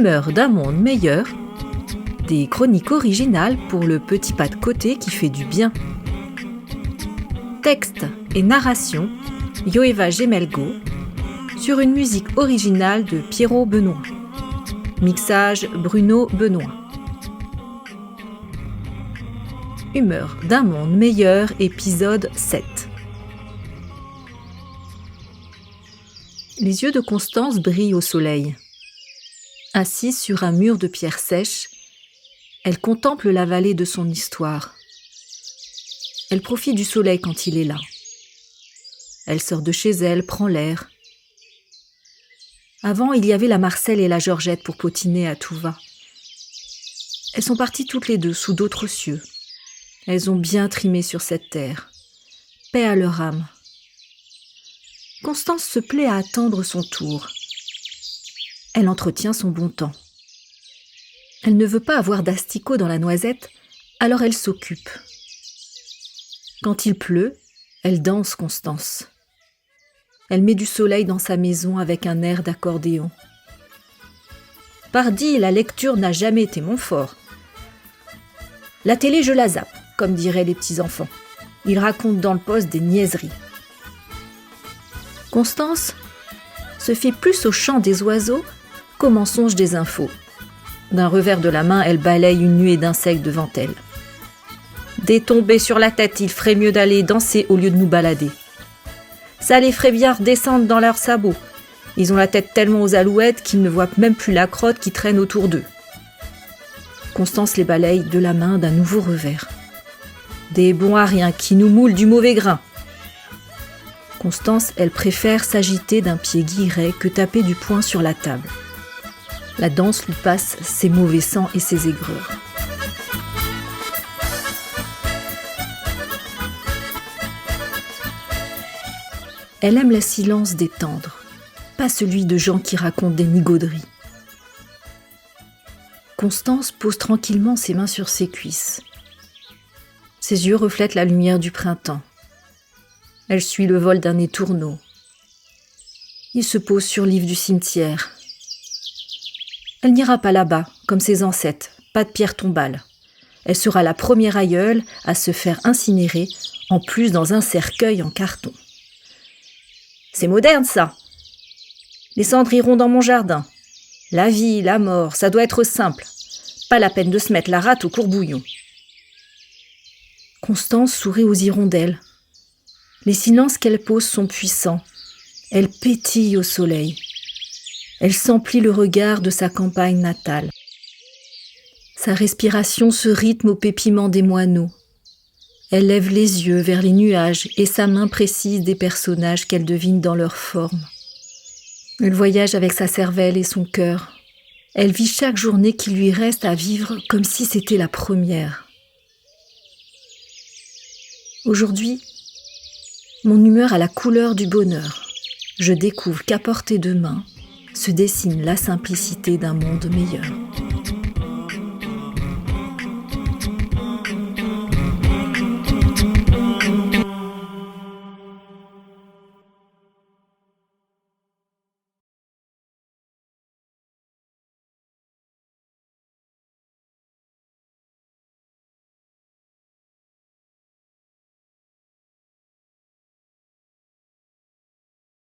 Humeur d'un monde meilleur, des chroniques originales pour le petit pas de côté qui fait du bien. Texte et narration, Yoeva Gemelgo, sur une musique originale de Pierrot Benoît. Mixage Bruno Benoît. Humeur d'un monde meilleur, épisode 7. Les yeux de Constance brillent au soleil. Assise sur un mur de pierre sèche, elle contemple la vallée de son histoire. Elle profite du soleil quand il est là. Elle sort de chez elle, prend l'air. Avant, il y avait la Marcelle et la Georgette pour potiner à tout va. Elles sont parties toutes les deux sous d'autres cieux. Elles ont bien trimé sur cette terre. Paix à leur âme. Constance se plaît à attendre son tour. Elle entretient son bon temps. Elle ne veut pas avoir d'asticots dans la noisette, alors elle s'occupe. Quand il pleut, elle danse Constance. Elle met du soleil dans sa maison avec un air d'accordéon. Pardi, la lecture n'a jamais été mon fort. La télé, je la zappe, comme diraient les petits-enfants. Ils racontent dans le poste des niaiseries. Constance se fait plus au chant des oiseaux qu'au mensonge des infos. D'un revers de la main, elle balaye une nuée d'insectes devant elle. Des tombées sur la tête, il ferait mieux d'aller danser au lieu de nous balader. Ça les ferait bien redescendre dans leurs sabots. Ils ont la tête tellement aux alouettes qu'ils ne voient même plus la crotte qui traîne autour d'eux. Constance les balaye de la main d'un nouveau revers. Des bons à rien qui nous moulent du mauvais grain. Constance, elle préfère s'agiter d'un pied guilleret que taper du poing sur la table. La danse lui passe ses mauvais sangs et ses aigreurs. Elle aime le silence des tendres, pas celui de gens qui racontent des nigauderies. Constance pose tranquillement ses mains sur ses cuisses. Ses yeux reflètent la lumière du printemps. Elle suit le vol d'un étourneau. Il se pose sur l'île du cimetière. Elle n'ira pas là-bas, comme ses ancêtres, pas de pierre tombale. Elle sera la première aïeule à se faire incinérer, en plus dans un cercueil en carton. C'est moderne, ça. Les cendres iront dans mon jardin. La vie, la mort, ça doit être simple. Pas la peine de se mettre la rate au courbouillon. Constance sourit aux hirondelles. Les silences qu'elle pose sont puissants. Elle pétille au soleil. Elle s'emplit le regard de sa campagne natale. Sa respiration se rythme au pépiment des moineaux. Elle lève les yeux vers les nuages et sa main précise des personnages qu'elle devine dans leur forme. Elle voyage avec sa cervelle et son cœur. Elle vit chaque journée qui lui reste à vivre comme si c'était la première. Aujourd'hui, mon humeur a la couleur du bonheur. Je découvre qu'à portée de main se dessine la simplicité d'un monde meilleur.